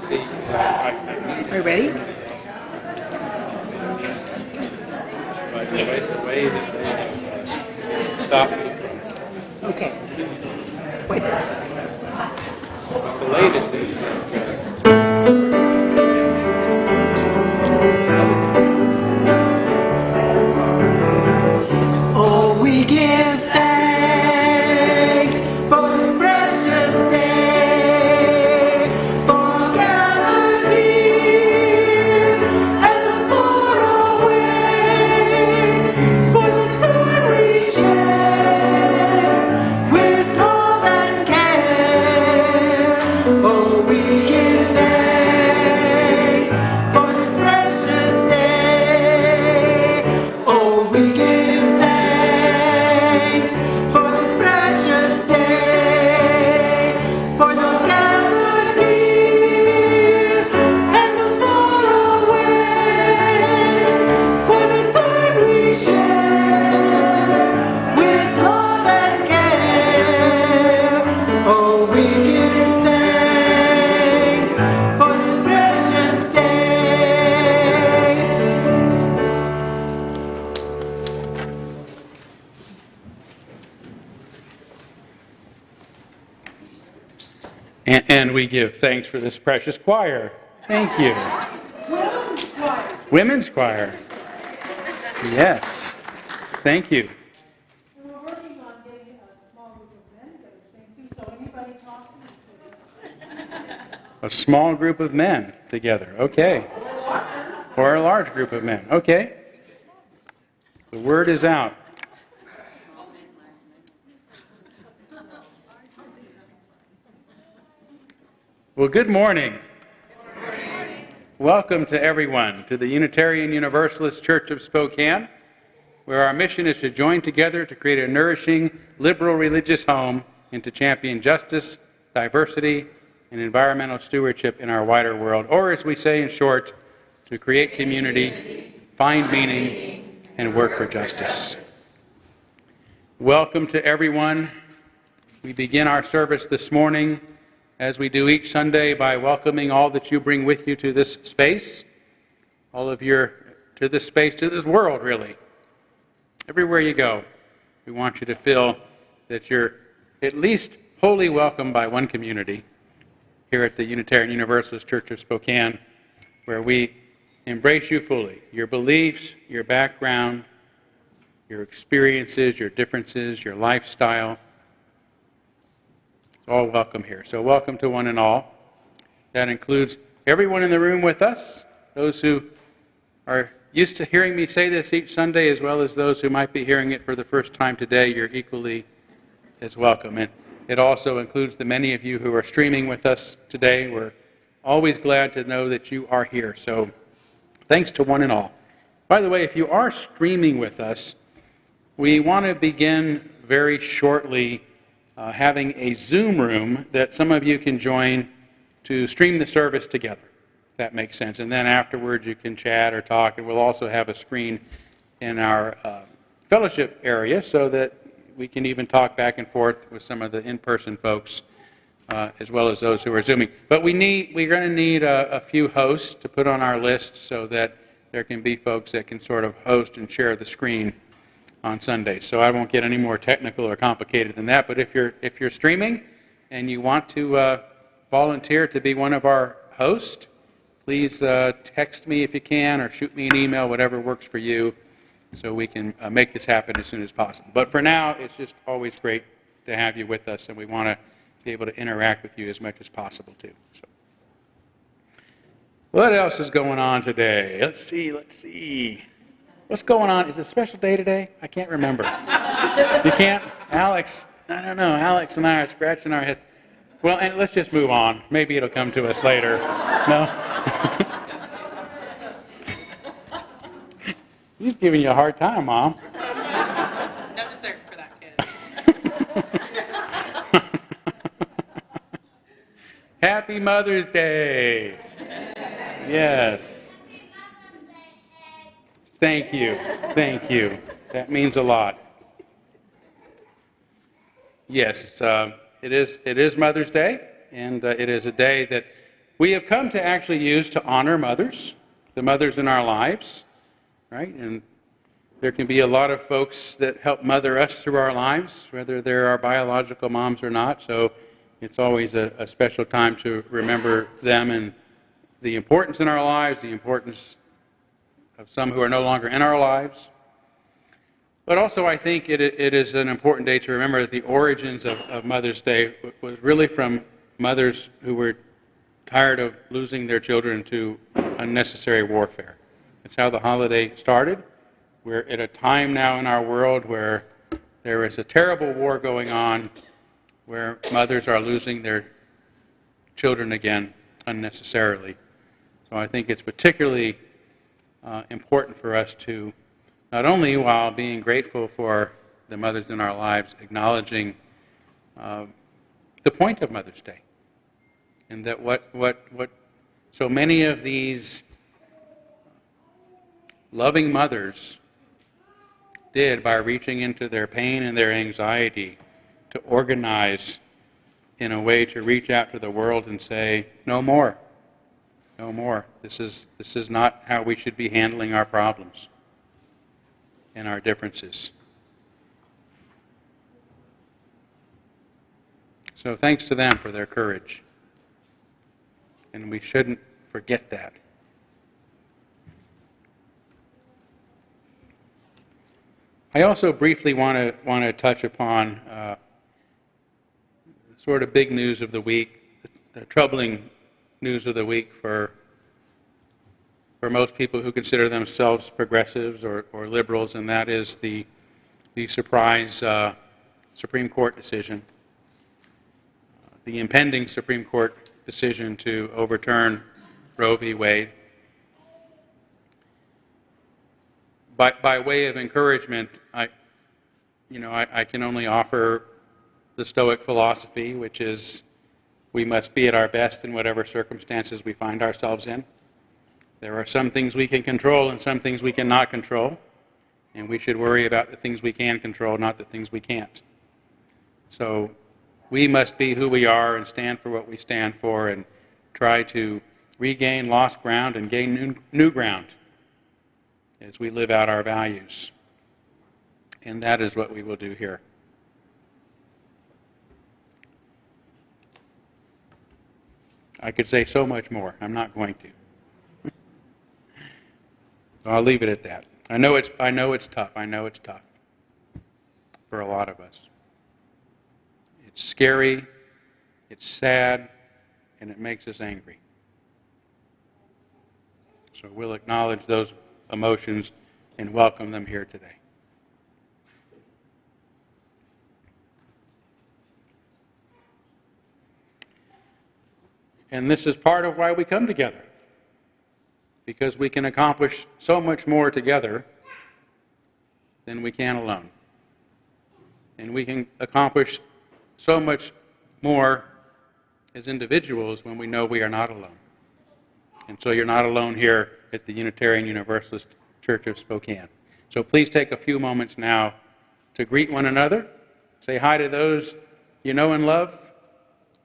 Are you ready? Stop. Okay. Wait. The latest is. Oh, we give thanks for this precious day, for gathered here and those far away, for this time we share with love and care. Oh, we give thanks for this precious day. Oh, we give thanks for this precious day, for those gathered here and those far away, for this time we share with love and care. Oh, we give thanks for this precious day. And we give thanks for this precious choir. Thank you. Women's choir. Yes. Thank you. We're working on getting a small group of men together to sing too, so anybody talking to A small group of men together. Okay. Or a large group of men. Okay. The word is out. Well, good morning. Welcome to everyone to the Unitarian Universalist Church of Spokane, where our mission is to join together to create a nourishing, liberal religious home and to champion justice, diversity, and environmental stewardship in our wider world, or as we say in short, to create community, find meaning, and work for justice. Welcome to everyone. We begin our service this morning, as we do each Sunday, by welcoming all that you bring with you to this space, to this space, to this world, really. Everywhere you go, we want you to feel that you're at least wholly welcomed by one community here at the Unitarian Universalist Church of Spokane, where we embrace you fully, your beliefs, your background, your experiences, your differences, your lifestyle. All welcome here. So welcome to one and all. That includes everyone in the room with us, those who are used to hearing me say this each Sunday, as well as those who might be hearing it for the first time today. You're equally as welcome. And it also includes the many of you who are streaming with us today. We're always glad to know that you are here. So thanks to one and all. By the way, if you are streaming with us, we want to begin very shortly having a Zoom room that some of you can join to stream the service together, if that makes sense. And then afterwards you can chat or talk, and we'll also have a screen in our fellowship area so that we can even talk back and forth with some of the in-person folks as well as those who are Zooming. But we're going to need a few hosts to put on our list so that there can be folks that can sort of host and share the screen on Sundays. So I won't get any more technical or complicated than that, but if you're streaming and you want to volunteer to be one of our hosts, please text me if you can, or shoot me an email, whatever works for you, so we can make this happen as soon as possible. But for now, it's just always great to have you with us, and we want to be able to interact with you as much as possible too. So, what else is going on today? Let's see. What's going on? Is it a special day today? I can't remember. You can't? Alex, I don't know. Alex and I are scratching our heads. Well, and let's just move on. Maybe it'll come to us later. No? He's giving you a hard time, Mom. No dessert for that kid. Happy Mother's Day. Yes. Thank you. That means a lot. Yes, it is Mother's Day, and it is a day that we have come to actually use to honor mothers, the mothers in our lives, right? And there can be a lot of folks that help mother us through our lives, whether they're our biological moms or not. So it's always a special time to remember them and the importance in our lives, the importance of some who are no longer in our lives. But also I think it is an important day to remember that the origins of Mother's Day was really from mothers who were tired of losing their children to unnecessary warfare. That's how the holiday started. We're at a time now in our world where there is a terrible war going on, where mothers are losing their children again unnecessarily. So I think it's particularly important for us to, not only while being grateful for the mothers in our lives, acknowledging the point of Mother's Day, and that what so many of these loving mothers did by reaching into their pain and their anxiety to organize in a way to reach out to the world and say, no more, no more. This is not how we should be handling our problems and our differences. So thanks to them for their courage. And we shouldn't forget that. I also briefly want to touch upon sort of big news of the week, the troubling news of the week for most people who consider themselves progressives or liberals, and that is the surprise Supreme Court decision, the impending Supreme Court decision to overturn Roe v. Wade. By way of encouragement, I can only offer the Stoic philosophy, which is we must be at our best in whatever circumstances we find ourselves in. There are some things we can control and some things we cannot control, and we should worry about the things we can control, not the things we can't. So we must be who we are and stand for what we stand for and try to regain lost ground and gain new ground as we live out our values. And that is what we will do here. I could say so much more. I'm not going to. So I'll leave it at that. I know it's tough. I know it's tough for a lot of us. It's scary, it's sad, and it makes us angry. So we'll acknowledge those emotions and welcome them here today. And this is part of why we come together, because we can accomplish so much more together than we can alone. And we can accomplish so much more as individuals when we know we are not alone. And so you're not alone here at the Unitarian Universalist Church of Spokane. So please take a few moments now to greet one another, say hi to those you know and love,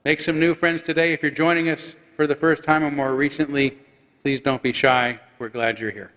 make some new friends today. If you're joining us for the first time or more recently, please don't be shy. We're glad you're here.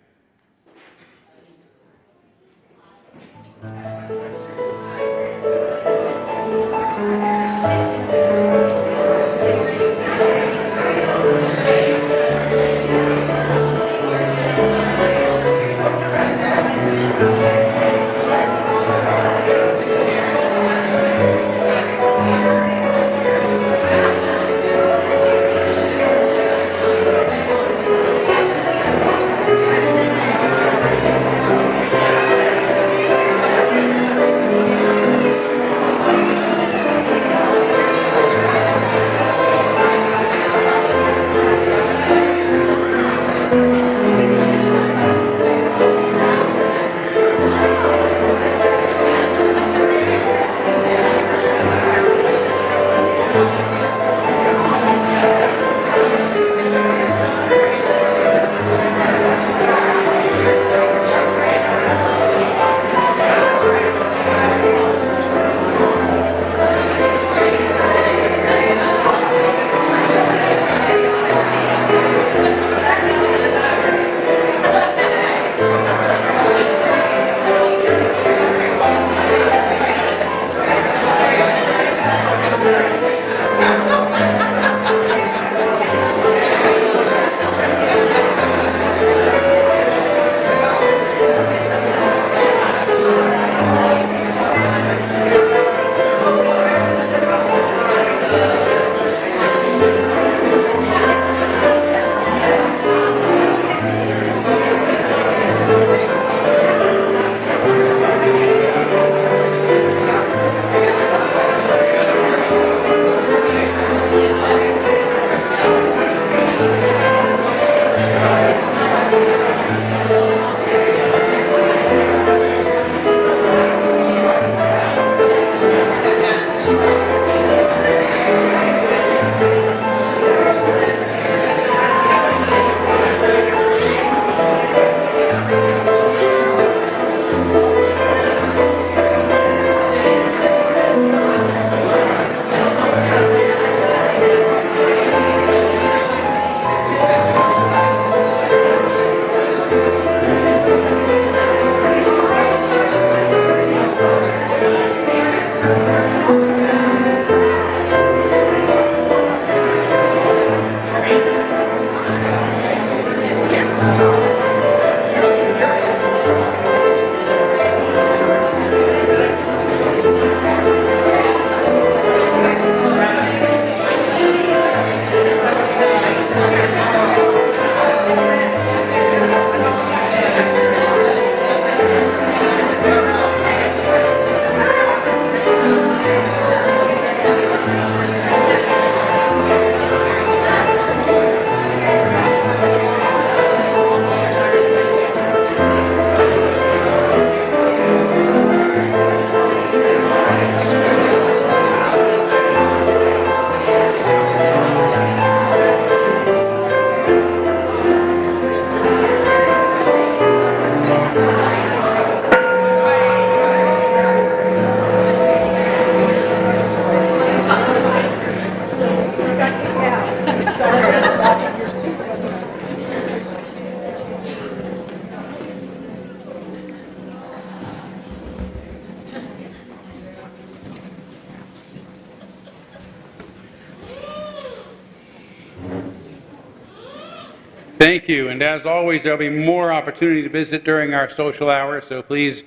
Thank you. And as always, there'll be more opportunity to visit during our social hour, so please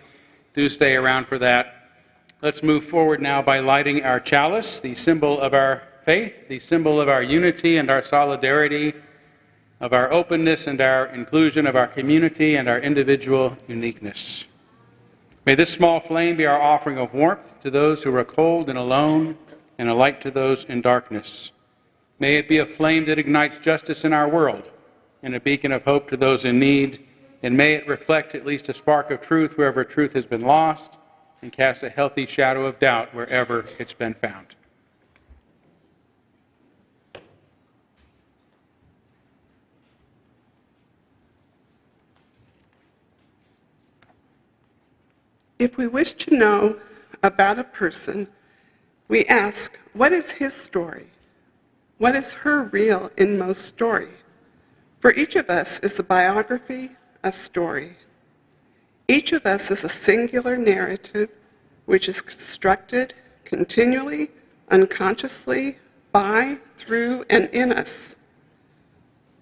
do stay around for that. Let's move forward now by lighting our chalice, the symbol of our faith, the symbol of our unity and our solidarity, of our openness and our inclusion, of our community and our individual uniqueness. May this small flame be our offering of warmth to those who are cold and alone, and a light to those in darkness. May it be a flame that ignites justice in our world, and a beacon of hope to those in need, and may it reflect at least a spark of truth wherever truth has been lost, and cast a healthy shadow of doubt wherever it's been found. If we wish to know about a person, we ask, what is his story? What is her real inmost story? For each of us is a biography, a story. Each of us is a singular narrative which is constructed continually, unconsciously, by, through, and in us,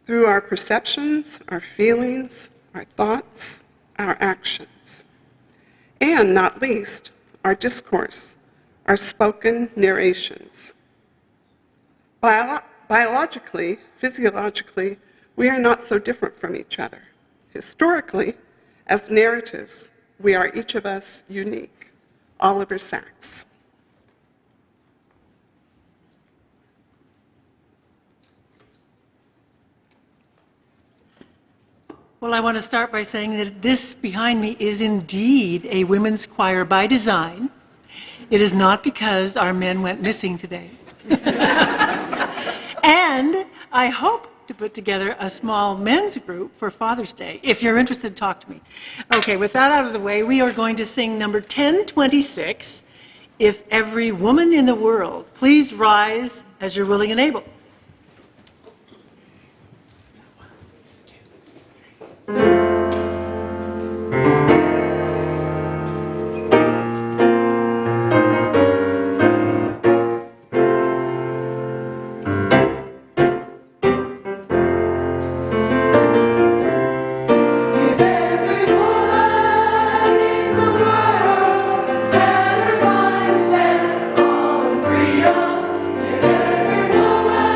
through our perceptions, our feelings, our thoughts, our actions, and not least, our discourse, our spoken narrations. Biologically, physiologically, we are not so different from each other. Historically, as narratives, we are each of us unique. Oliver Sacks. Well, I want to start by saying that this behind me is indeed a women's choir by design. It is not because our men went missing today. And I hope to put together a small men's group for Father's Day. If you're interested, talk to me. Okay, with that out of the way, we are going to sing number 1026, If Every Woman in the World. Please rise as you're willing and able. If every woman in the world had her mind set on freedom, if every woman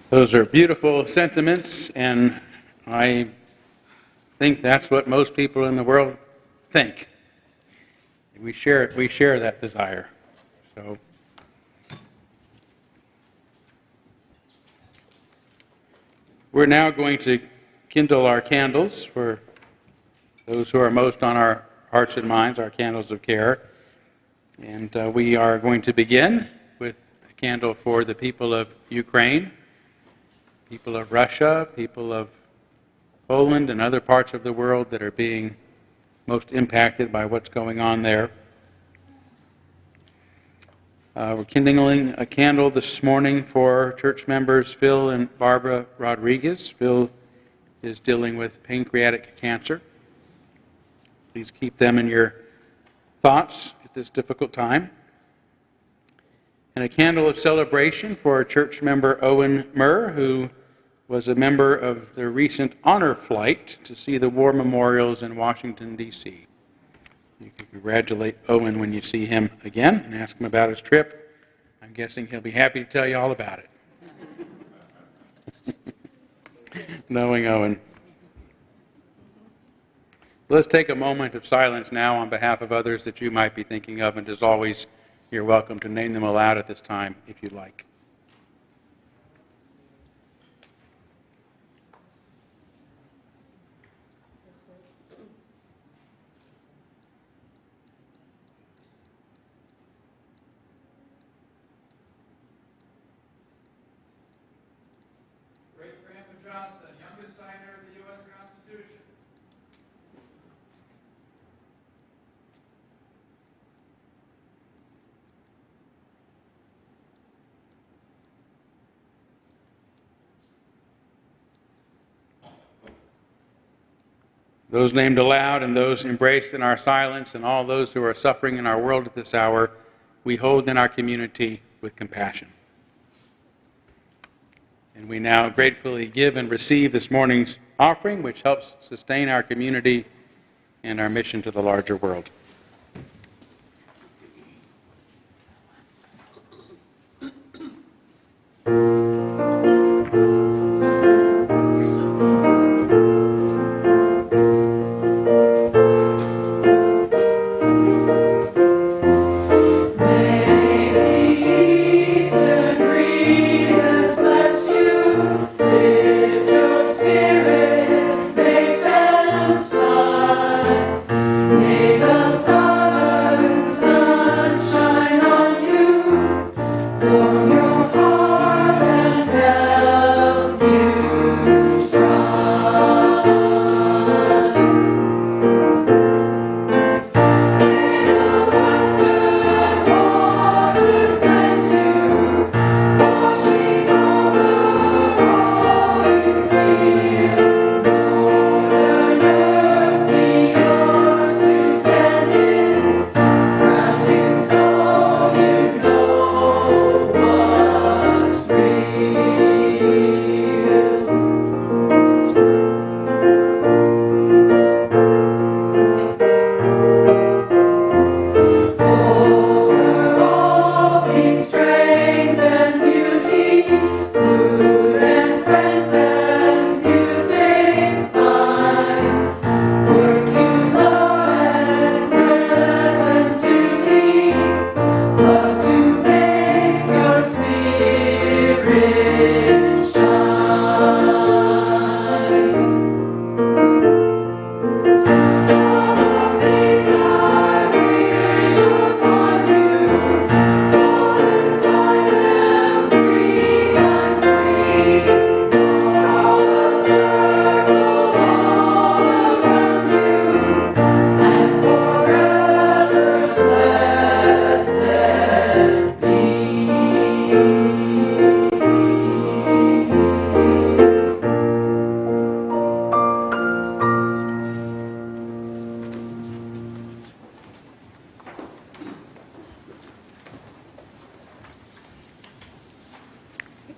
Those are beautiful sentiments, and I think that's what most people in the world think. We share that desire. So we're now going to kindle our candles for those who are most on our hearts and minds, our candles of care. And we are going to begin with a candle for the people of Ukraine, people of Russia, people of Poland, and other parts of the world that are being most impacted by what's going on there. We're kindling a candle this morning for church members Phil and Barbara Rodriguez. Phil is dealing with pancreatic cancer. Please keep them in your thoughts at this difficult time. And a candle of celebration for church member Owen Murr, who was a member of the recent honor flight to see the war memorials in Washington, D.C. You can congratulate Owen when you see him again and ask him about his trip. I'm guessing he'll be happy to tell you all about it. Knowing Owen. Let's take a moment of silence now on behalf of others that you might be thinking of, and as always, you're welcome to name them aloud at this time if you'd like. Jonathan, youngest signer of the U.S. Constitution. Those named aloud and those embraced in our silence and all those who are suffering in our world at this hour, we hold in our community with compassion. And we now gratefully give and receive this morning's offering, which helps sustain our community and our mission to the larger world.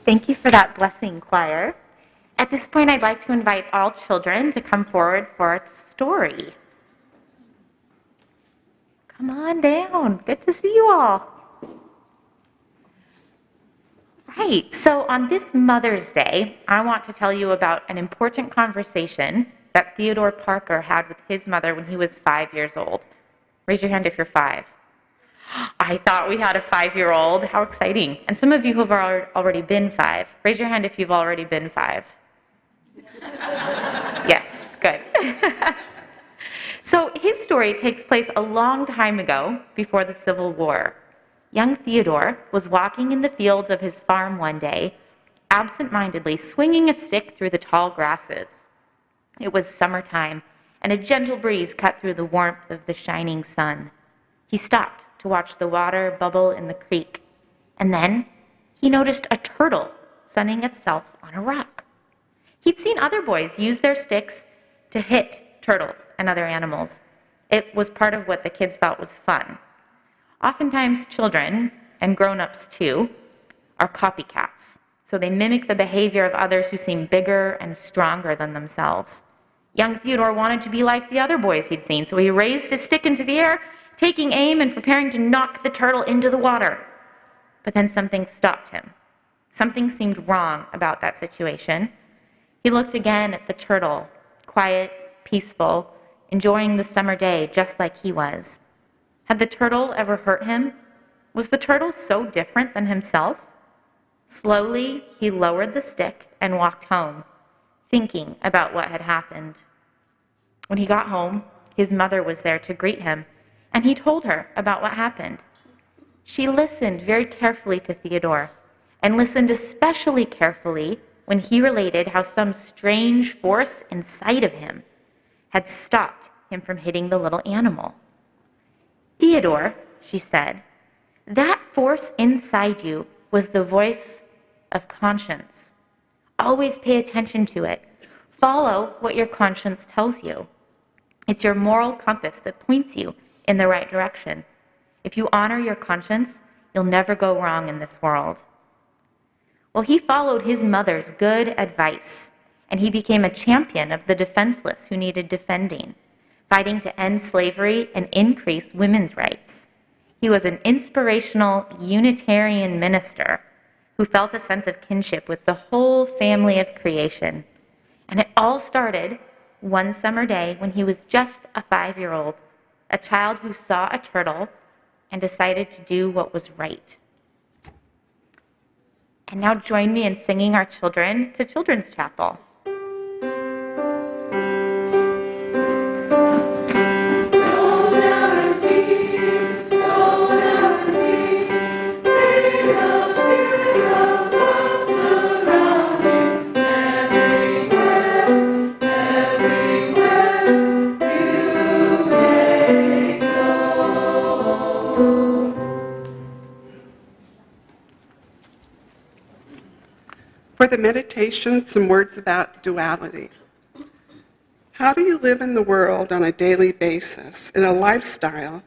Thank you for that blessing, choir. At this point, I'd like to invite all children to come forward for a story. Come on down. Good to see you all. Right, so on this Mother's Day, I want to tell you about an important conversation that Theodore Parker had with his mother when he was 5 years old. Raise your hand if you're 5. I thought we had a 5-year-old. How exciting. And some of you who have already been 5. Raise your hand if you've already been 5. Yes, good. So his story takes place a long time ago, before the Civil War. Young Theodore was walking in the fields of his farm one day, absent-mindedly swinging a stick through the tall grasses. It was summertime, and a gentle breeze cut through the warmth of the shining sun. He stopped to watch the water bubble in the creek, and then he noticed a turtle sunning itself on a rock. He'd seen other boys use their sticks to hit turtles and other animals. It was part of what the kids thought was fun. Oftentimes children, and grown-ups too, are copycats, so they mimic the behavior of others who seem bigger and stronger than themselves. Young Theodore wanted to be like the other boys he'd seen, so he raised his stick into the air, taking aim and preparing to knock the turtle into the water. But then something stopped him. Something seemed wrong about that situation. He looked again at the turtle, quiet, peaceful, enjoying the summer day just like he was. Had the turtle ever hurt him? Was the turtle so different than himself? Slowly, he lowered the stick and walked home, thinking about what had happened. When he got home, his mother was there to greet him, and he told her about what happened. She listened very carefully to Theodore, and listened especially carefully when he related how some strange force inside of him had stopped him from hitting the little animal. "Theodore," she said, "that force inside you was the voice of conscience. Always pay attention to it. Follow what your conscience tells you. It's your moral compass that points you in the right direction. If you honor your conscience, you'll never go wrong in this world." Well, he followed his mother's good advice, and he became a champion of the defenseless who needed defending, fighting to end slavery and increase women's rights. He was an inspirational Unitarian minister who felt a sense of kinship with the whole family of creation. And it all started one summer day when he was just a 5-year-old, a child who saw a turtle and decided to do what was right. And now join me in singing our children to Children's Chapel. For the meditation, some words about duality. How do you live in the world on a daily basis in a lifestyle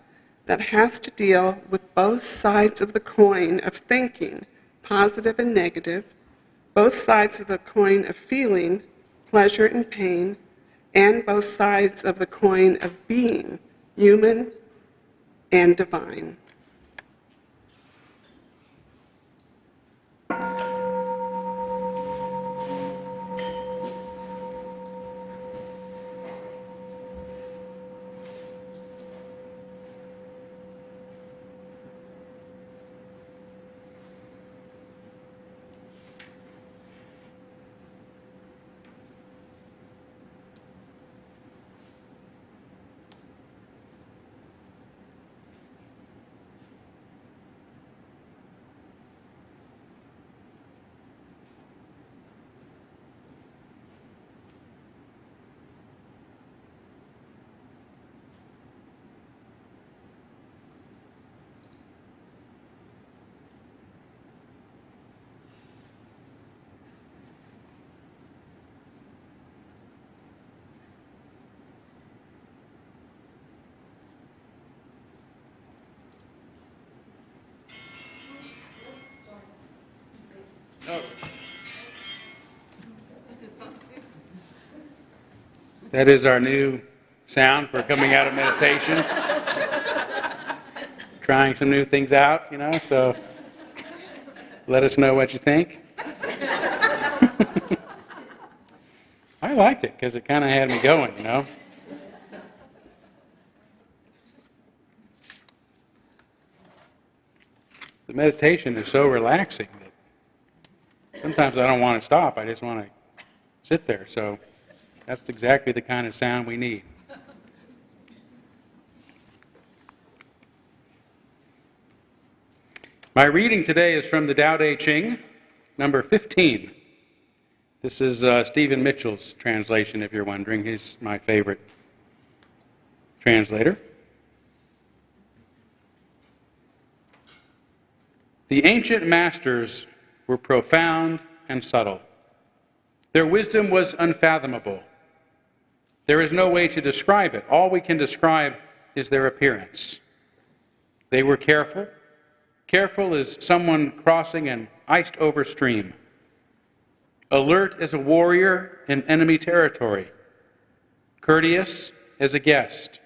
that has to deal with both sides of the coin of thinking, positive and negative, both sides of the coin of feeling, pleasure and pain, and both sides of the coin of being, human and divine? That is our new sound for coming out of meditation. Trying some new things out, so Let us know what you think. I liked it because it kind of had me going, you know. The meditation is so relaxing that sometimes I don't want to stop. I just want to sit there. So that's exactly the kind of sound we need. My reading today is from the Tao Te Ching, number 15. This is Stephen Mitchell's translation, if you're wondering. He's my favorite translator. The ancient masters were profound and subtle. Their wisdom was unfathomable. There is no way to describe it. All we can describe is their appearance. They were careful. Careful as someone crossing an iced-over stream. Alert as a warrior in enemy territory. Courteous as a guest.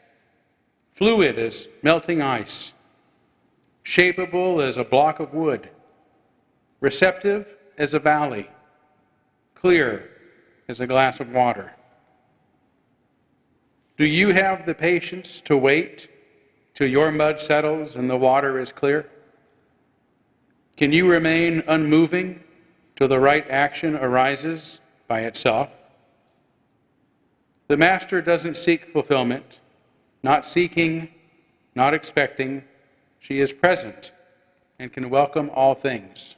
Fluid as melting ice. Shapeable as a block of wood. Receptive as a valley. Clear as a glass of water. Do you have the patience to wait till your mud settles and the water is clear? Can you remain unmoving till the right action arises by itself? The Master doesn't seek fulfillment, not seeking, not expecting. She is present and can welcome all things.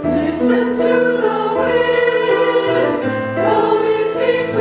Listen to the wind, the wind speaks.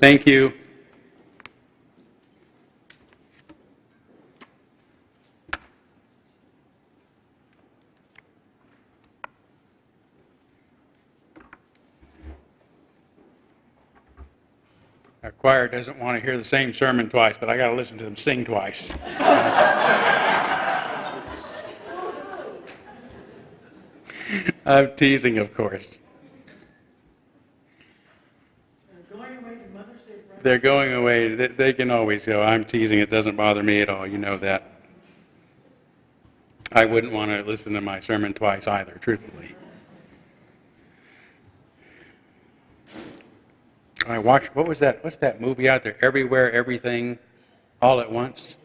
Thank you. Our choir doesn't want to hear the same sermon twice, but I got to listen to them sing twice. I'm teasing, of course. They're going away. They can always go. I'm teasing. It doesn't bother me at all. You know that. I wouldn't want to listen to my sermon twice either, truthfully. I watched, what was that? What's that movie out there? Everywhere, Everything, All at Once?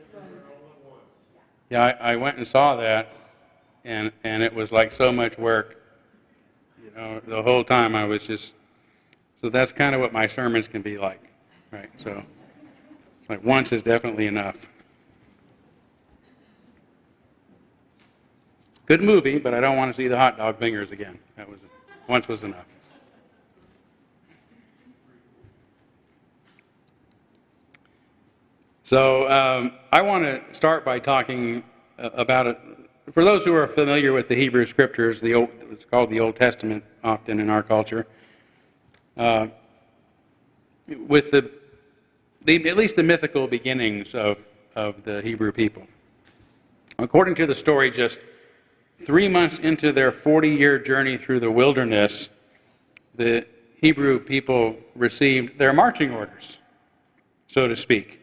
Yeah, I went and saw that, and it was like so much work. You know, the whole time I was just, so that's kind of what my sermons can be like, right? So, it's like once is definitely enough. Good movie, but I don't want to see the hot dog fingers again. Once was enough. So I want to start by talking about it. For those who are familiar with the Hebrew Scriptures, it's called the Old Testament often in our culture, with at least the mythical beginnings of the Hebrew people. According to the story, just 3 months into their 40-year journey through the wilderness, the Hebrew people received their marching orders, so to speak.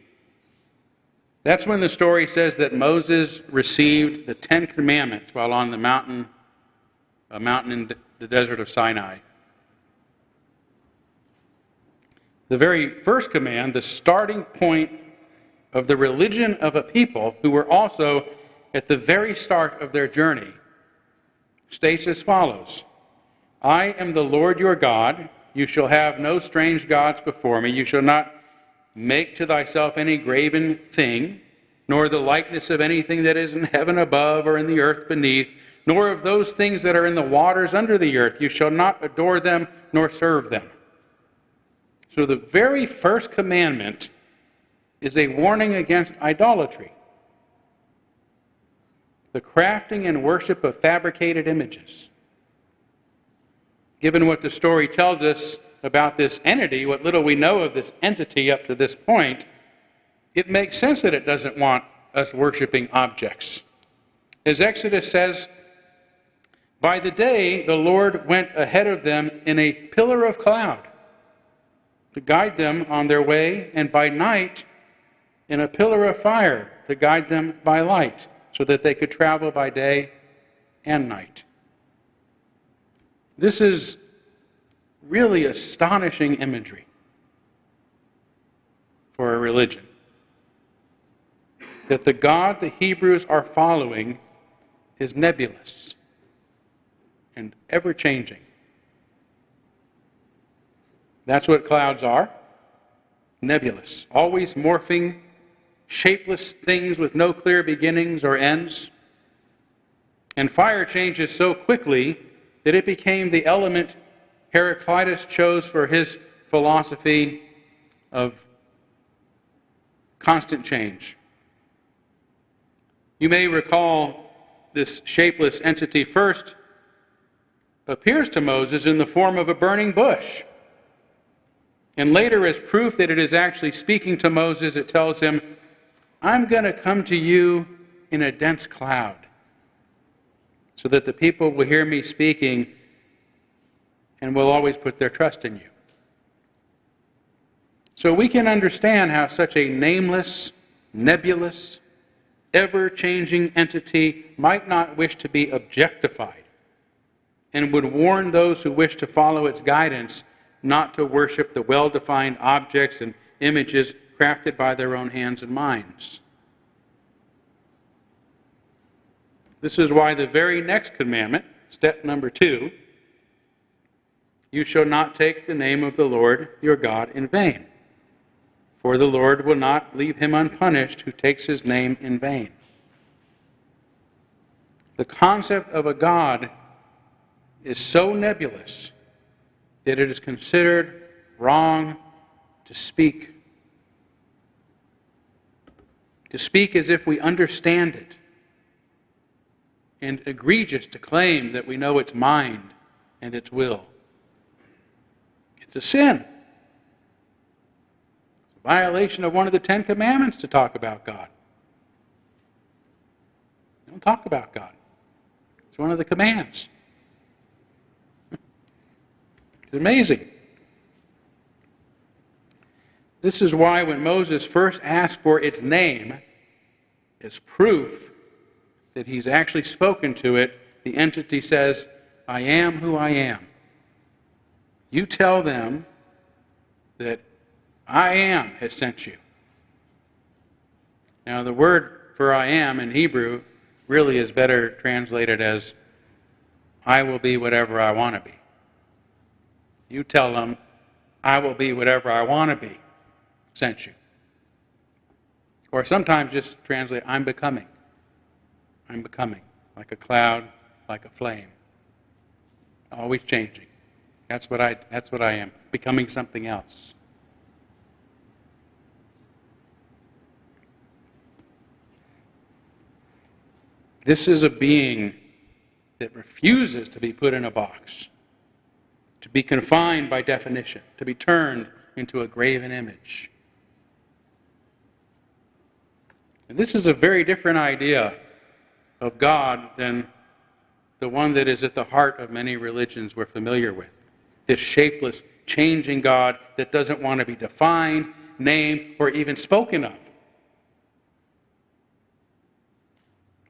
That's when the story says that Moses received the 10 Commandments while on a mountain in the desert of Sinai. The very first command, the starting point of the religion of a people who were also at the very start of their journey, states as follows: I am the Lord your God. You shall have no strange gods before me. You shall not make to thyself any graven thing, nor the likeness of anything that is in heaven above or in the earth beneath, nor of those things that are in the waters under the earth. You shall not adore them nor serve them. So the very first commandment is a warning against idolatry, the crafting and worship of fabricated images. Given what the story tells us about this entity, what little we know of this entity up to this point, it makes sense that it doesn't want us worshiping objects. As Exodus says, by the day the Lord went ahead of them in a pillar of cloud to guide them on their way, and by night in a pillar of fire to guide them by light, so that they could travel by day and night. This is really astonishing imagery for a religion. That the God the Hebrews are following is nebulous and ever-changing. That's what clouds are, nebulous, always morphing, shapeless things with no clear beginnings or ends. And fire changes so quickly that it became the element Heraclitus chose for his philosophy of constant change. You may recall this shapeless entity first appears to Moses in the form of a burning bush. And later, as proof that it is actually speaking to Moses, it tells him, I'm going to come to you in a dense cloud, so that the people will hear me speaking and will always put their trust in you. So we can understand how such a nameless, nebulous, ever-changing entity might not wish to be objectified, and would warn those who wish to follow its guidance not to worship the well-defined objects and images crafted by their own hands and minds. This is why the very next commandment, step number 2, you shall not take the name of the Lord your God in vain, for the Lord will not leave him unpunished who takes his name in vain. The concept of a God is so nebulous that it is considered wrong to speak. To speak as if we understand it. And egregious to claim that we know its mind and its will. It's a sin. It's a violation of one of the 10 Commandments to talk about God. Don't talk about God. It's one of the commands. It's amazing. This is why when Moses first asked for its name as proof that he's actually spoken to it, the entity says, I am who I am. You tell them that I am has sent you. Now the word for I am in Hebrew really is better translated as I will be whatever I want to be. You tell them I will be whatever I want to be. Sent you. Or sometimes just translate, I'm becoming. I'm becoming. Like a cloud, like a flame. Always changing. That's what I am. Becoming something else. This is a being that refuses to be put in a box, to be confined by definition, to be turned into a graven image. And this is a very different idea of God than the one that is at the heart of many religions we're familiar with. This shapeless, changing God that doesn't want to be defined, named, or even spoken of.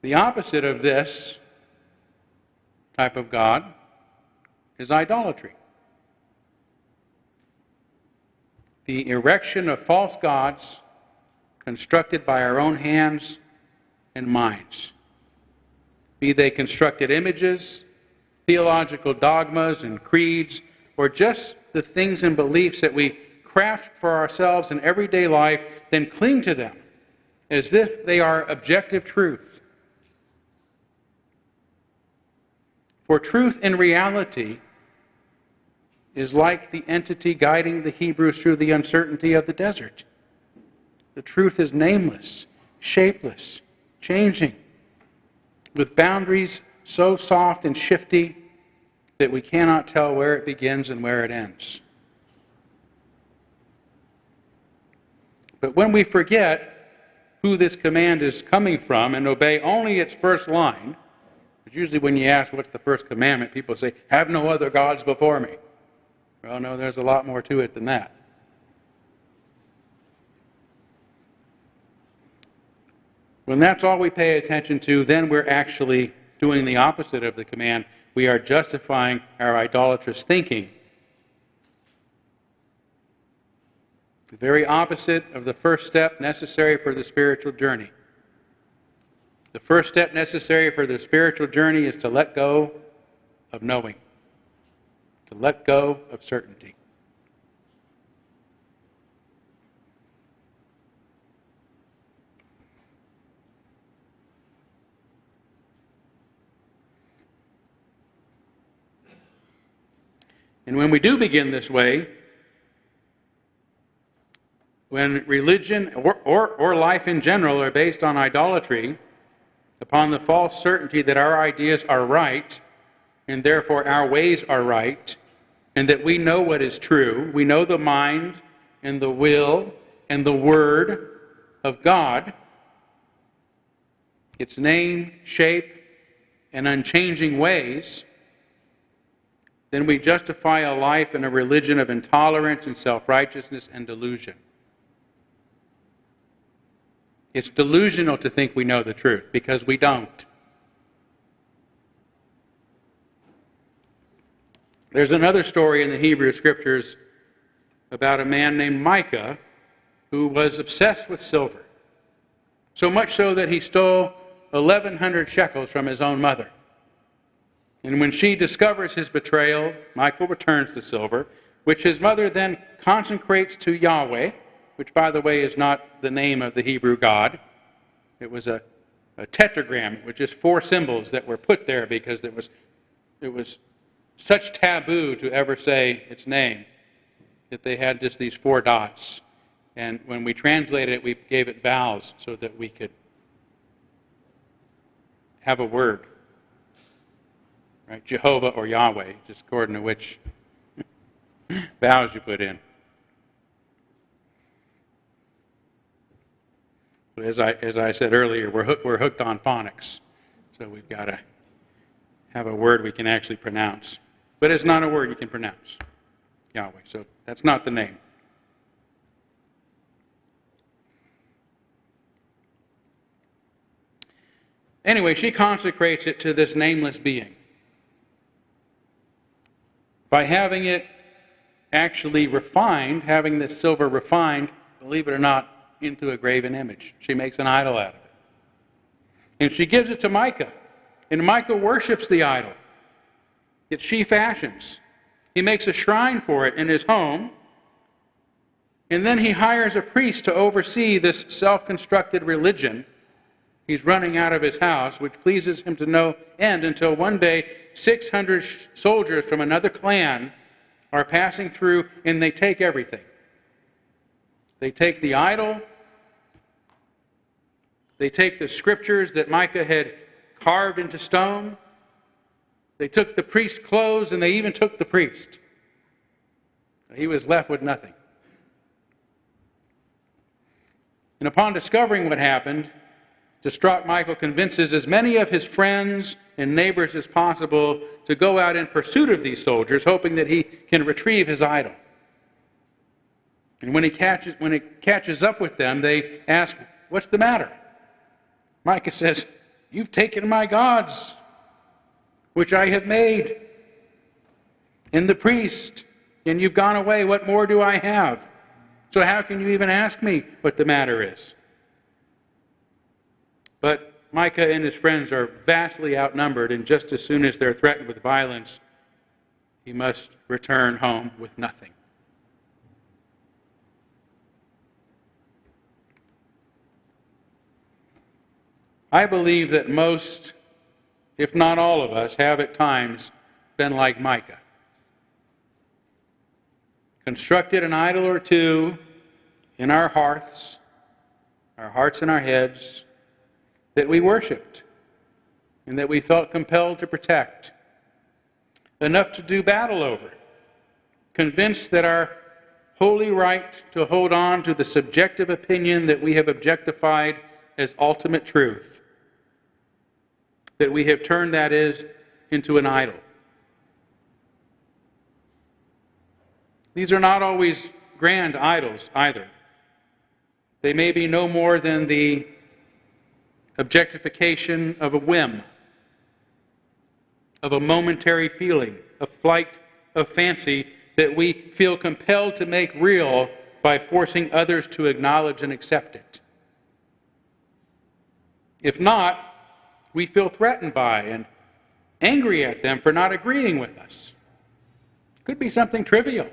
The opposite of this type of God is idolatry. The erection of false gods constructed by our own hands and minds. Be they constructed images, theological dogmas and creeds, or just the things and beliefs that we craft for ourselves in everyday life, then cling to them as if they are objective truth. For truth in reality is like the entity guiding the Hebrews through the uncertainty of the desert. The truth is nameless, shapeless, changing, with boundaries so soft and shifty that we cannot tell where it begins and where it ends. But when we forget who this command is coming from and obey only its first line, which usually when you ask what's the first commandment, people say, have no other gods before me. Well, no, there's a lot more to it than that. When that's all we pay attention to, then we're actually doing the opposite of the command. We are justifying our idolatrous thinking. The very opposite of the first step necessary for the spiritual journey. The first step necessary for the spiritual journey is to let go of knowing, to let go of certainty. And when we do begin this way, when religion or life in general are based on idolatry, upon the false certainty that our ideas are right, and therefore our ways are right, and that we know what is true, we know the mind and the will and the word of God, its name, shape, and unchanging ways, then we justify a life in a religion of intolerance and self-righteousness and delusion. It's delusional to think we know the truth, because we don't. There's another story in the Hebrew Scriptures about a man named Micah who was obsessed with silver. So much so that he stole 1,100 shekels from his own mother. And when she discovers his betrayal, Michael returns the silver, which his mother then consecrates to Yahweh, which, by the way, is not the name of the Hebrew God. It was a tetragram. It was just 4 symbols that were put there because it was such taboo to ever say its name. that they had just these 4 dots. And when we translated it, we gave it vowels so that we could have a word. Right? Jehovah or Yahweh, just according to which vowels you put in. But as I said earlier, we're hooked on phonics. So we've got to have a word we can actually pronounce. But it's not a word you can pronounce, Yahweh. So that's not the name. Anyway, she consecrates it to this nameless being by having it actually refined, having this silver refined, believe it or not, into a graven image. She makes an idol out of it. And she gives it to Micah. And Micah worships the idol that she fashions. He makes a shrine for it in his home. And then he hires a priest to oversee this self-constructed religion he's running out of his house, which pleases him to no end, until one day 600 soldiers from another clan are passing through and they take everything. They take the idol, they take the scriptures that Micah had carved into stone, they took the priest's clothes, and they even took the priest. He was left with nothing. And upon discovering what happened, distraught Michael convinces as many of his friends and neighbors as possible to go out in pursuit of these soldiers, hoping that he can retrieve his idol. And when he catches up with them, they ask, "What's the matter?" Micah says, "You've taken my gods, which I have made, and the priest, and you've gone away. What more do I have? So how can you even ask me what the matter is?" But Micah and his friends are vastly outnumbered, and just as soon as they're threatened with violence, he must return home with nothing. I believe that most, if not all of us, have at times been like Micah. Constructed an idol or two in our hearts and our heads, that we worshipped and that we felt compelled to protect, enough to do battle over, convinced that our holy right to hold on to the subjective opinion that we have objectified as ultimate truth, that we have turned that into an idol. These are not always grand idols either. They may be no more than the objectification of a whim, of a momentary feeling, a flight of fancy that we feel compelled to make real by forcing others to acknowledge and accept it. If not, we feel threatened by and angry at them for not agreeing with us. Could be something trivial.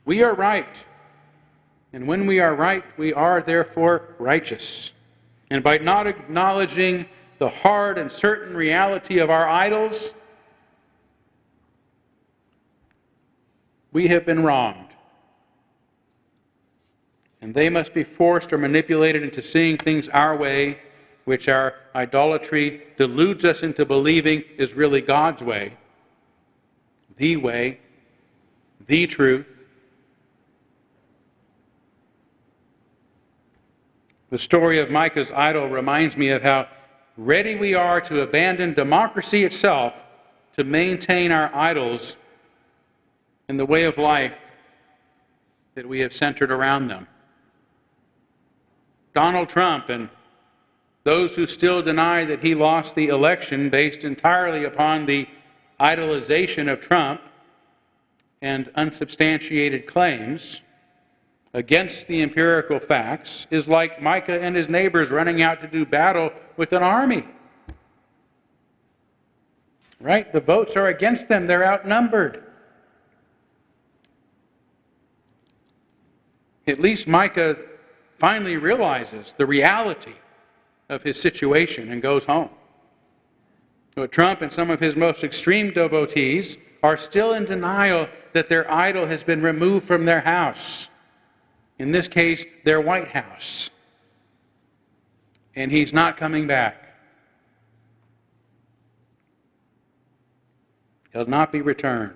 We are right. And when we are right, we are therefore righteous. And by not acknowledging the hard and certain reality of our idols, we have been wronged. And they must be forced or manipulated into seeing things our way, which our idolatry deludes us into believing is really God's way, the truth. The story of Micah's idol reminds me of how ready we are to abandon democracy itself to maintain our idols in the way of life that we have centered around them. Donald Trump and those who still deny that he lost the election based entirely upon the idolization of Trump and unsubstantiated claims against the empirical facts is like Micah and his neighbors running out to do battle with an army. Right? The votes are against them. They're outnumbered. At least Micah finally realizes the reality of his situation and goes home. But Trump and some of his most extreme devotees are still in denial that their idol has been removed from their house. In this case, their White House. And he's not coming back. He'll not be returned.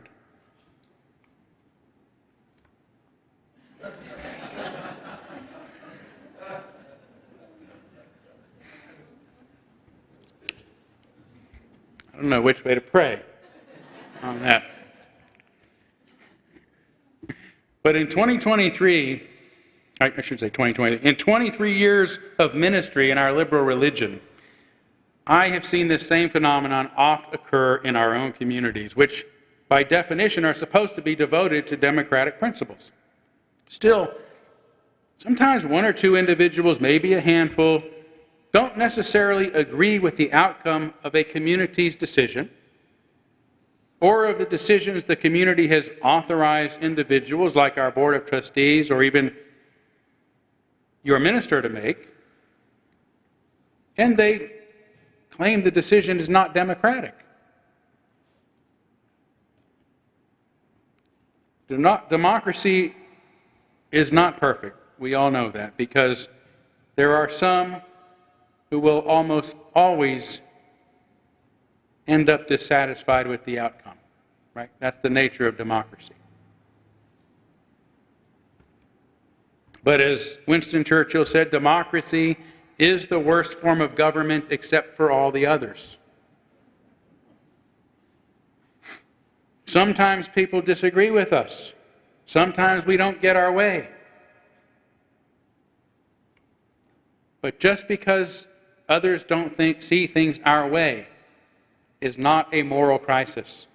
I don't know which way to pray on that. But in 2023, I should say 2020, in 23 years of ministry in our liberal religion, I have seen this same phenomenon oft occur in our own communities, which by definition are supposed to be devoted to democratic principles. Still, sometimes one or two individuals, maybe a handful, don't necessarily agree with the outcome of a community's decision or of the decisions the community has authorized individuals like our Board of Trustees or even your minister to make, and they claim the decision is not democratic. Democracy is not perfect. We all know that, because there are some who will almost always end up dissatisfied with the outcome, right? That's the nature of democracy. But as Winston Churchill said, democracy is the worst form of government except for all the others. Sometimes people disagree with us. Sometimes we don't get our way. But just because others don't see things our way is not a moral crisis.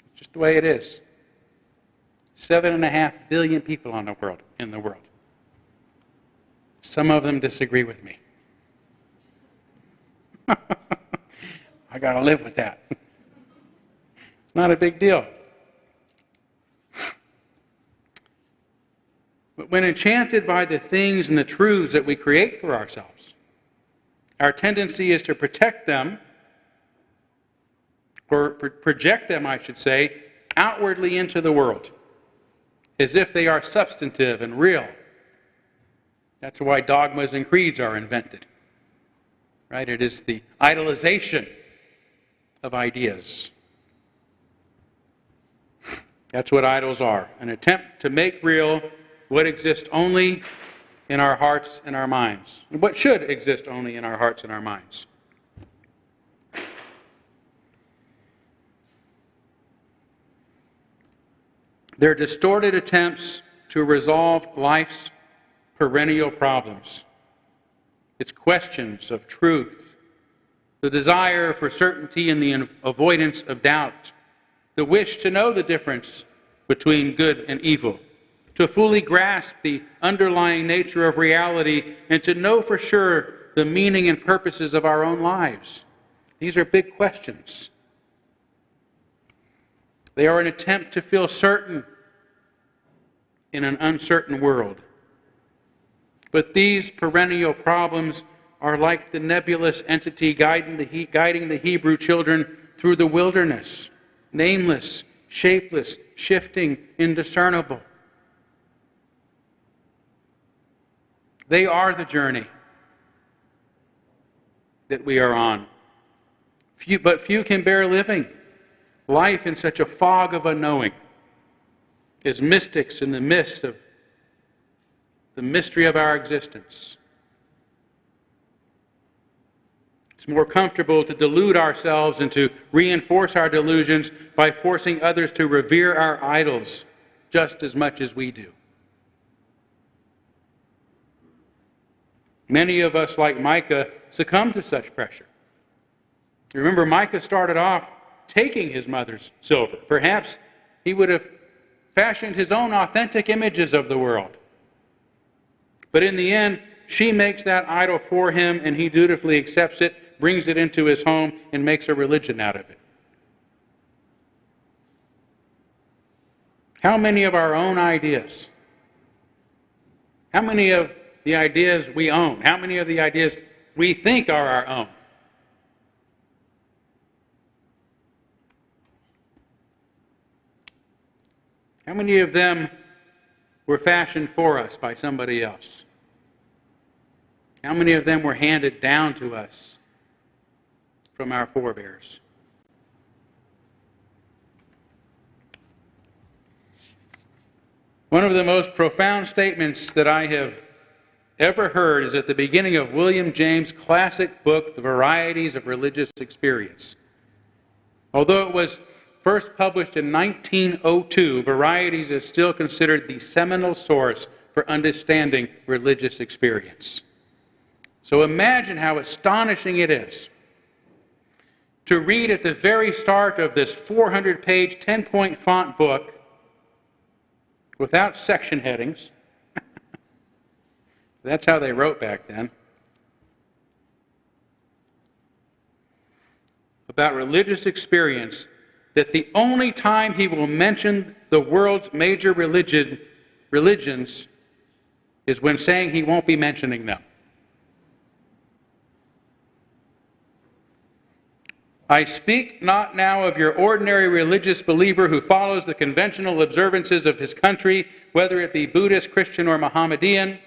It's just the way it is. 7.5 billion people in the world. Some of them disagree with me. I got to live with that. It's not a big deal. But when enchanted by the things and the truths that we create for ourselves, our tendency is to protect them, or project them, I should say, outwardly into the world, as if they are substantive and real. That's why dogmas and creeds are invented, right? It is the idolization of ideas. That's what idols are, an attempt to make real what exists only in our hearts and our minds, and what should exist only in our hearts and our minds. They're distorted attempts to resolve life's perennial problems. It's questions of truth, the desire for certainty and the avoidance of doubt, the wish to know the difference between good and evil, to fully grasp the underlying nature of reality, and to know for sure the meaning and purposes of our own lives. These are big questions. They are an attempt to feel certain in an uncertain world. But these perennial problems are like the nebulous entity guiding the Hebrew children through the wilderness, nameless, shapeless, shifting, indiscernible. They are the journey that we are on. But few can bear living life in such a fog of unknowing, as mystics in the midst of the mystery of our existence. It's more comfortable to delude ourselves and to reinforce our delusions by forcing others to revere our idols just as much as we do. Many of us, like Micah, succumb to such pressure. Remember, Micah started off taking his mother's silver. Perhaps he would have fashioned his own authentic images of the world. But in the end, she makes that idol for him, and he dutifully accepts it, brings it into his home, and makes a religion out of it. How many of our own ideas, how many of the ideas we own, how many of the ideas we think are our own, How many of them were fashioned for us by somebody else? How many of them were handed down to us from our forebears? One of the most profound statements that I have ever heard is at the beginning of William James' classic book, The Varieties of Religious Experience. Although it was first published in 1902, Varieties is still considered the seminal source for understanding religious experience. So imagine how astonishing it is to read at the very start of this 400-page, 10-point font book, without section headings. That's how they wrote back then. About religious experience, that the only time he will mention the world's major religions is when saying he won't be mentioning them. I speak not now of your ordinary religious believer who follows the conventional observances of his country, whether it be Buddhist, Christian, or Mohammedan.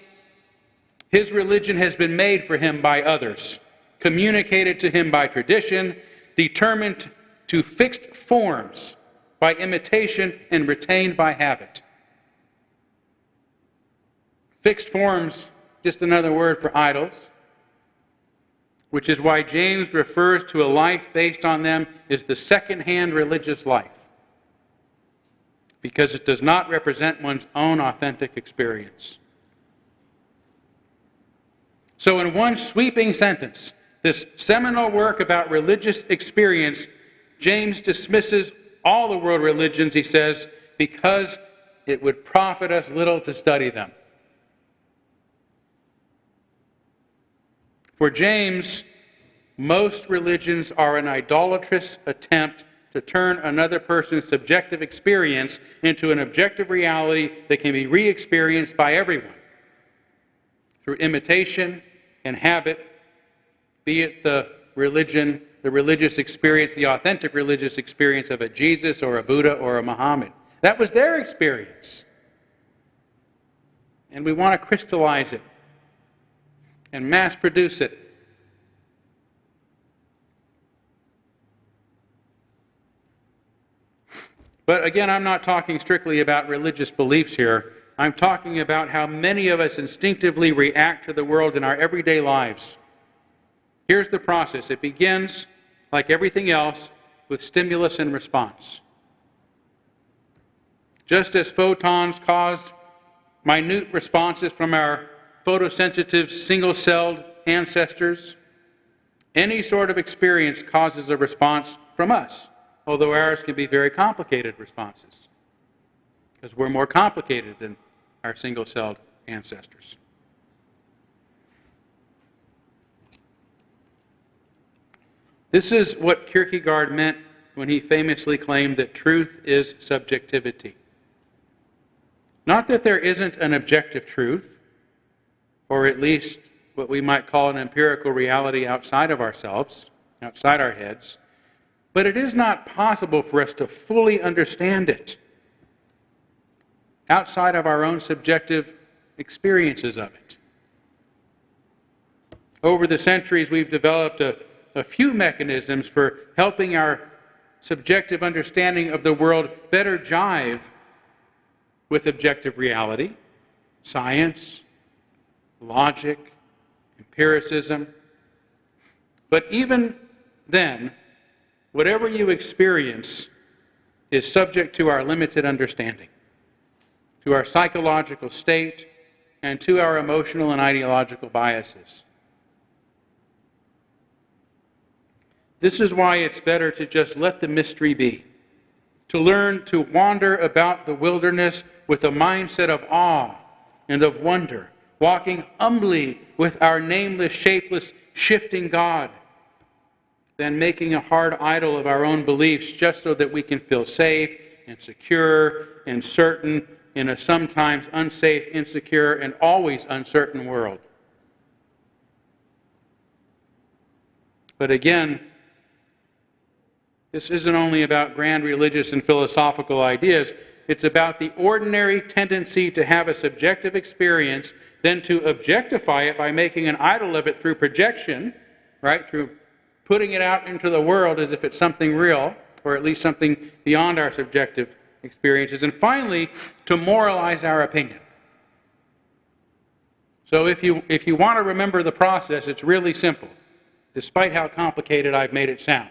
His religion has been made for him by others, communicated to him by tradition, determined to fixed forms by imitation, and retained by habit. Fixed forms, just another word for idols, which is why James refers to a life based on them as the second-hand religious life, because it does not represent one's own authentic experience. So in one sweeping sentence, this seminal work about religious experience, James dismisses all the world religions, he says, because it would profit us little to study them. For James, most religions are an idolatrous attempt to turn another person's subjective experience into an objective reality that can be re-experienced by everyone through imitation and habit, be it the religious experience, the authentic religious experience of a Jesus or a Buddha or a Muhammad. That was their experience. And we want to crystallize it and mass produce it. But again, I'm not talking strictly about religious beliefs here. I'm talking about how many of us instinctively react to the world in our everyday lives. Here's the process. It begins, like everything else, with stimulus and response. Just as photons caused minute responses from our photosensitive, single-celled ancestors, any sort of experience causes a response from us, although ours can be very complicated responses, because we're more complicated than our single-celled ancestors. This is what Kierkegaard meant when he famously claimed that truth is subjectivity. Not that there isn't an objective truth, or at least what we might call an empirical reality outside of ourselves, outside our heads, but it is not possible for us to fully understand it outside of our own subjective experiences of it. Over the centuries, we've developed a few mechanisms for helping our subjective understanding of the world better jive with objective reality, science, logic, empiricism. But even then, whatever you experience is subject to our limited understanding, to our psychological state, and to our emotional and ideological biases. This is why it's better to just let the mystery be, to learn to wander about the wilderness with a mindset of awe and of wonder, walking humbly with our nameless, shapeless, shifting God, than making a hard idol of our own beliefs just so that we can feel safe and secure and certain in a sometimes unsafe, insecure, and always uncertain world. But again, this isn't only about grand religious and philosophical ideas. It's about the ordinary tendency to have a subjective experience, then to objectify it by making an idol of it through projection, right? Through putting it out into the world as if it's something real, or at least something beyond our subjective experiences. And finally, to moralize our opinion. So if you want to remember the process, it's really simple, despite how complicated I've made it sound.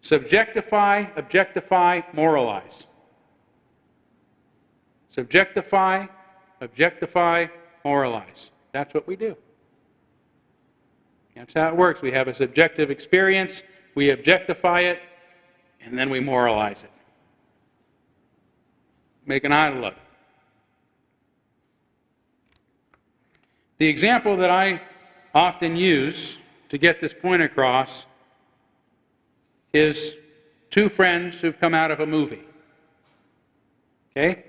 Subjectify, objectify, moralize. Subjectify, objectify, moralize. That's what we do. That's how it works. We have a subjective experience, we objectify it, and then we moralize it. Make an idol of it. The example that I often use to get this point across is two friends who've come out of a movie. Okay?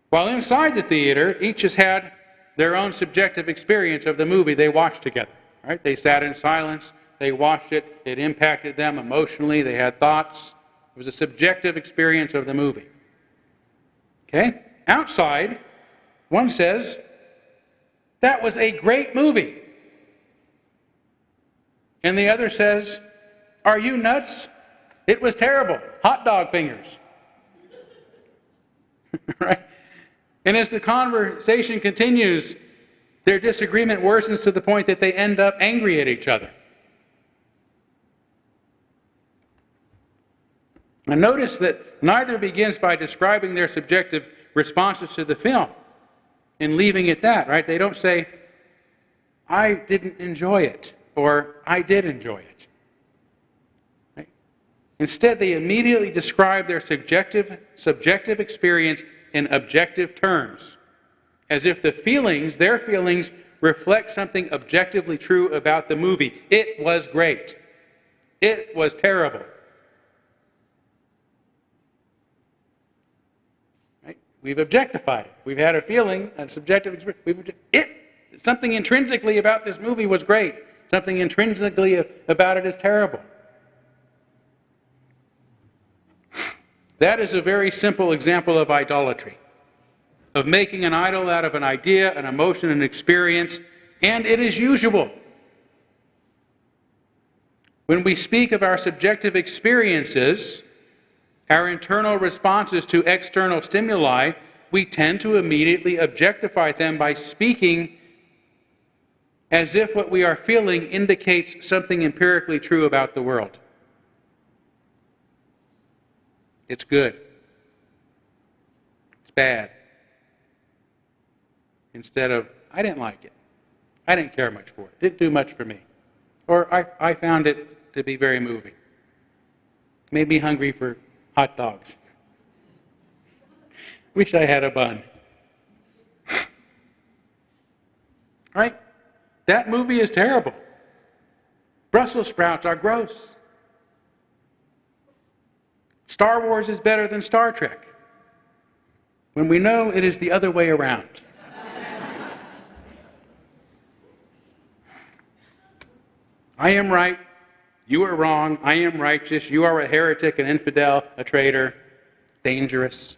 While inside the theater, each has had their own subjective experience of the movie they watched together. Right? They sat in silence, they watched it, it impacted them emotionally, they had thoughts. It was a subjective experience of the movie. Okay? Outside, one says, "That was a great movie." And the other says, "Are you nuts? It was terrible. Hot dog fingers." Right? And as the conversation continues, their disagreement worsens to the point that they end up angry at each other. And notice that neither begins by describing their subjective responses to the film and leaving it that, right? They don't say, "I didn't enjoy it," or "I did enjoy it." Right? Instead, they immediately describe their subjective experience in objective terms, as if their feelings, reflect something objectively true about the movie. It was great. It was terrible. Right? We've objectified it. We've had a feeling, a subjective experience. Something intrinsically about this movie was great. Something intrinsically about it is terrible. That is a very simple example of idolatry, of making an idol out of an idea, an emotion, an experience, and it is usual. When we speak of our subjective experiences, our internal responses to external stimuli, we tend to immediately objectify them by speaking as if what we are feeling indicates something empirically true about the world. It's good. It's bad. Instead of, "I didn't like it. I didn't care much for it. Didn't do much for me." Or, I found it to be very moving. Made me hungry for hot dogs. Wish I had a bun. Right? That movie is terrible. Brussels sprouts are gross. Star Wars is better than Star Trek, when we know it is the other way around. I am right, you are wrong, I am righteous, you are a heretic, an infidel, a traitor, dangerous.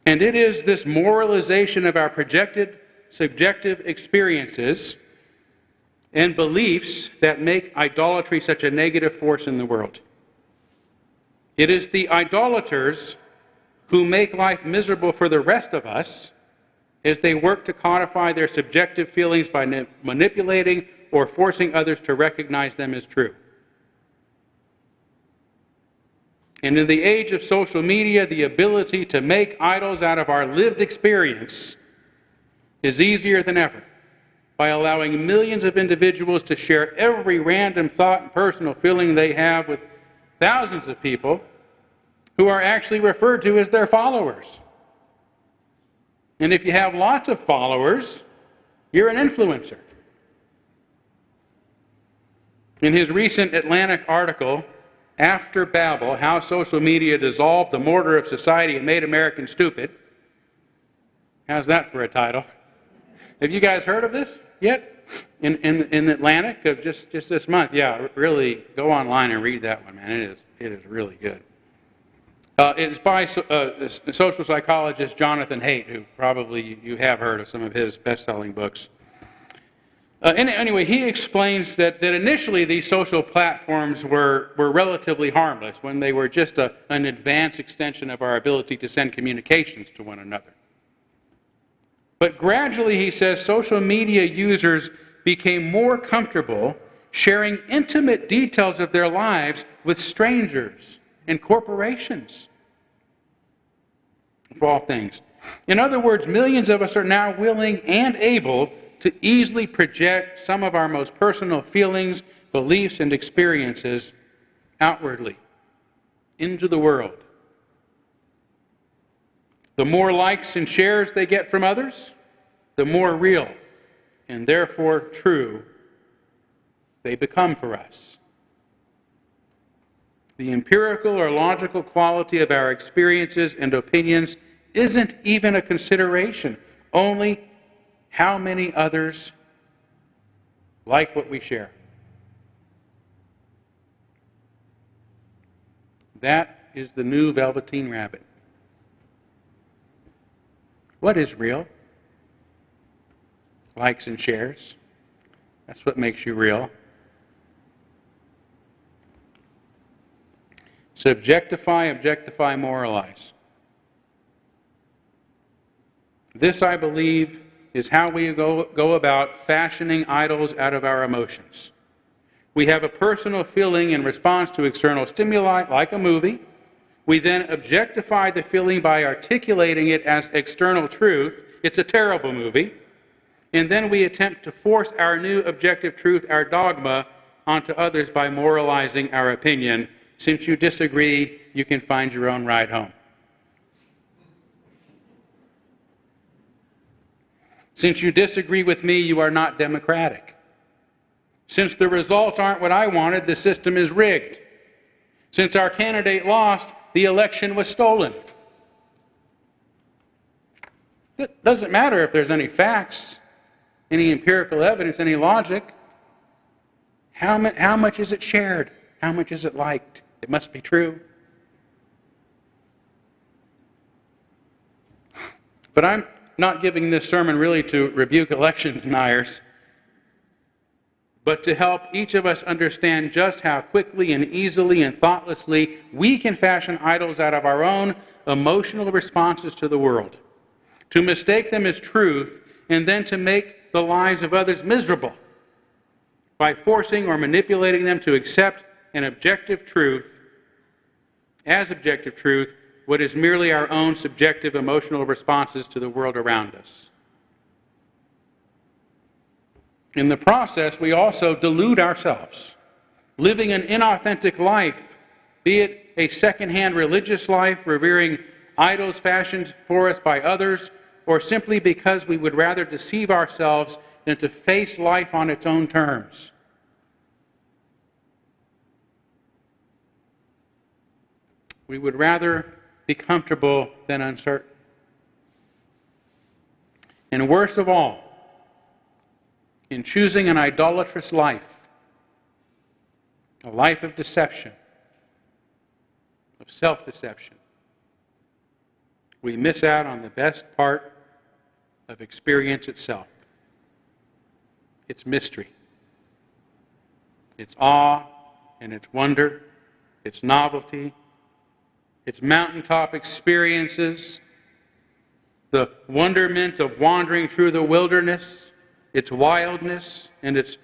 And it is this moralization of our projected subjective experiences and beliefs that make idolatry such a negative force in the world. It is the idolaters who make life miserable for the rest of us as they work to codify their subjective feelings by manipulating or forcing others to recognize them as true. And in the age of social media, the ability to make idols out of our lived experience is easier than ever, by allowing millions of individuals to share every random thought and personal feeling they have with thousands of people who are actually referred to as their followers. And if you have lots of followers, you're an influencer. In his recent Atlantic article, "After Babel, How Social Media Dissolved the Mortar of Society and Made Americans Stupid," how's that for a title? Have you guys heard of this yet? in Atlantic of just this month. Yeah, really go online and read that one, man. It is really good. It's by social psychologist Jonathan Haidt, who probably you have heard of some of his best-selling books. Anyway, he explains that initially these social platforms were relatively harmless when they were just an advanced extension of our ability to send communications to one another. But gradually, he says, social media users became more comfortable sharing intimate details of their lives with strangers and corporations, of all things. In other words, millions of us are now willing and able to easily project some of our most personal feelings, beliefs, and experiences outwardly into the world. The more likes and shares they get from others, the more real and therefore true they become for us. The empirical or logical quality of our experiences and opinions isn't even a consideration, only how many others like what we share. That is the new Velveteen Rabbit. What is real? Likes and shares. That's what makes you real. Subjectify, objectify, moralize. This, I believe, is how we go about fashioning idols out of our emotions. We have a personal feeling in response to external stimuli, like a movie. We then objectify the feeling by articulating it as external truth. It's a terrible movie. And then we attempt to force our new objective truth, our dogma, onto others by moralizing our opinion. Since you disagree, you can find your own ride home. Since you disagree with me, you are not democratic. Since the results aren't what I wanted, the system is rigged. Since our candidate lost, the election was stolen. It doesn't matter if there's any facts, any empirical evidence, any logic. How much is it shared? How much is it liked? It must be true. But I'm not giving this sermon really to rebuke election deniers, but to help each of us understand just how quickly and easily and thoughtlessly we can fashion idols out of our own emotional responses to the world, to mistake them as truth, and then to make the lives of others miserable by forcing or manipulating them to accept an objective truth, as objective truth, what is merely our own subjective emotional responses to the world around us. In the process, we also delude ourselves, living an inauthentic life, be it a second-hand religious life, revering idols fashioned for us by others, or simply because we would rather deceive ourselves than to face life on its own terms. We would rather be comfortable than uncertain. And worst of all, in choosing an idolatrous life, a life of deception, of self-deception, we miss out on the best part of experience itself. It's mystery. It's awe and it's wonder. It's novelty. It's mountaintop experiences. The wonderment of wandering through the wilderness. Its wildness and its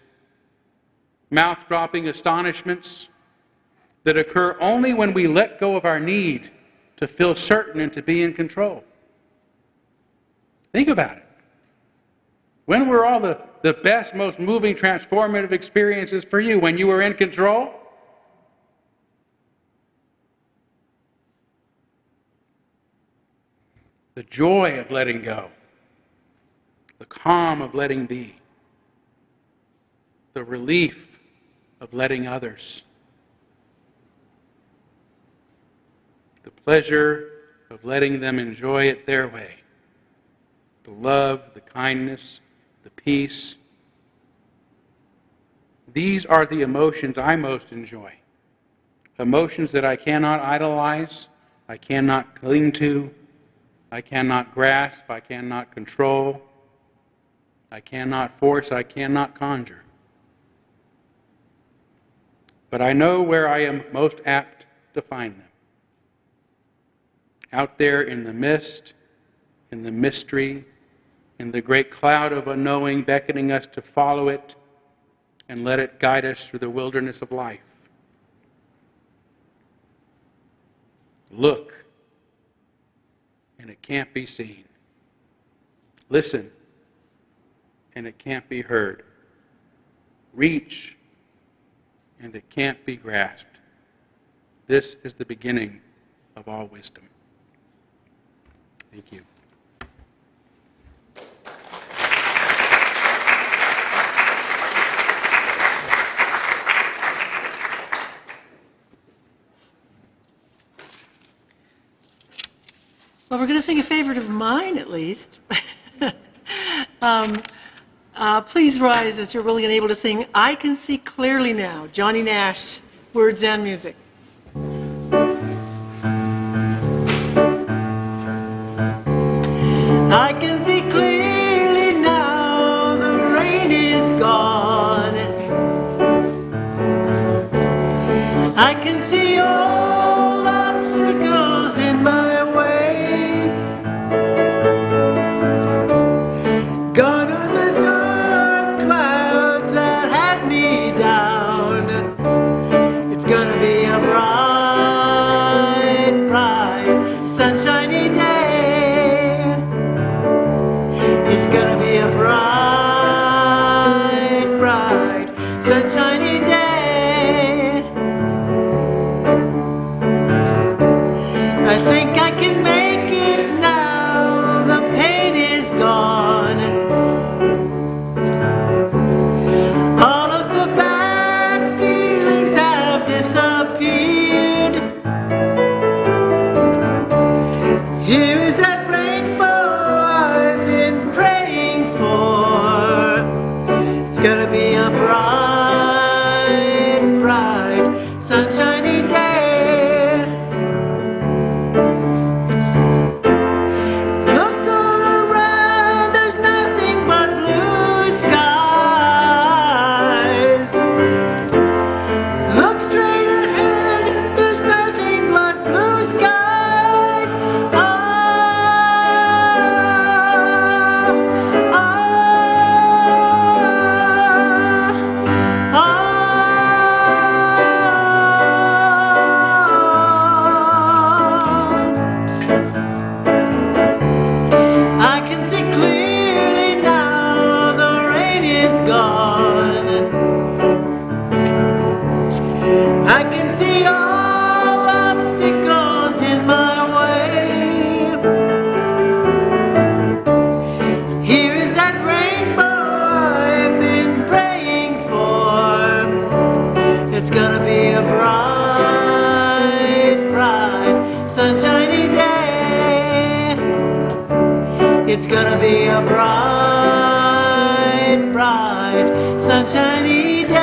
mouth-dropping astonishments that occur only when we let go of our need to feel certain and to be in control. Think about it. When were all the best, most moving, transformative experiences for you? When you were in control? The joy of letting go. The calm of letting be. The relief of letting others. The pleasure of letting them enjoy it their way. The love, the kindness, the peace, These are the emotions I most enjoy. Emotions that I cannot idolize, I cannot cling to, I cannot grasp, I cannot control, I cannot force, I cannot conjure. But I know where I am most apt to find them. Out there in the mist, in the mystery, in the great cloud of unknowing, beckoning us to follow it and let it guide us through the wilderness of life. Look, and it can't be seen. Listen, and it can't be heard. Reach, and it can't be grasped. This is the beginning of all wisdom. Thank you. Well, we're going to sing a favorite of mine, at least. Please rise as you're willing and able to sing I Can See Clearly Now, Johnny Nash, words and music. I can see clearly now, the rain is gone. I can see all obstacles in my way. Gone are the dark clouds that had me down. It's gonna be a bright, bright, sunshiny day. It's gonna be a bright, bright, sunshiny day. I think I can make it now, the pain is gone. All of the bad feelings have disappeared. Here is that rainbow I've been praying for. It's gonna be a bright, bright, sunshiny day. Look all around, there's nothing but blue skies. Look straight ahead, there's nothing but blue skies. Ah, ah, I can see clearly now, the rain is gone. I can see all obstacles in my way. Here is that rainbow I've been praying for. It's gonna be a bright, bright, sunshiny day. It's gonna be a bright, bright, sunshiny day.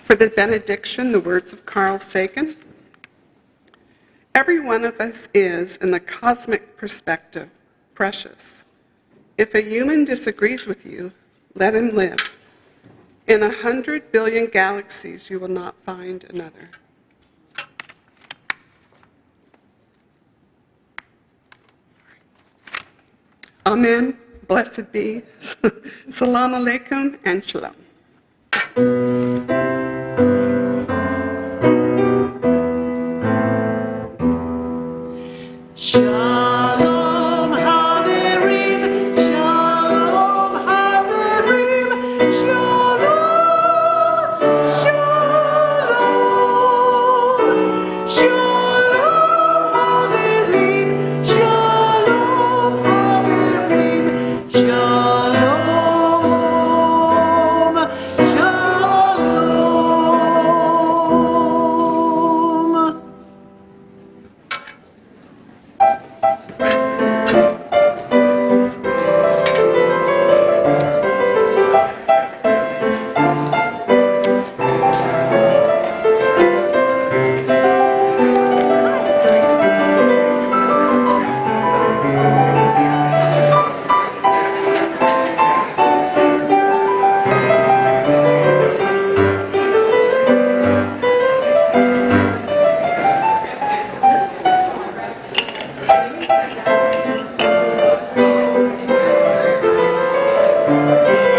For the benediction, the words of Carl Sagan. Every one of us is, in the cosmic perspective, precious. If a human disagrees with you, let him live. In 100 billion galaxies, you will not find another. Amen. Blessed be. Salam alaikum and shalom. Shalom Haverim, Shalom Haverim, Shalom, Shalom, Shalom Haverim, Shalom Haverim, Shalom. Thank you.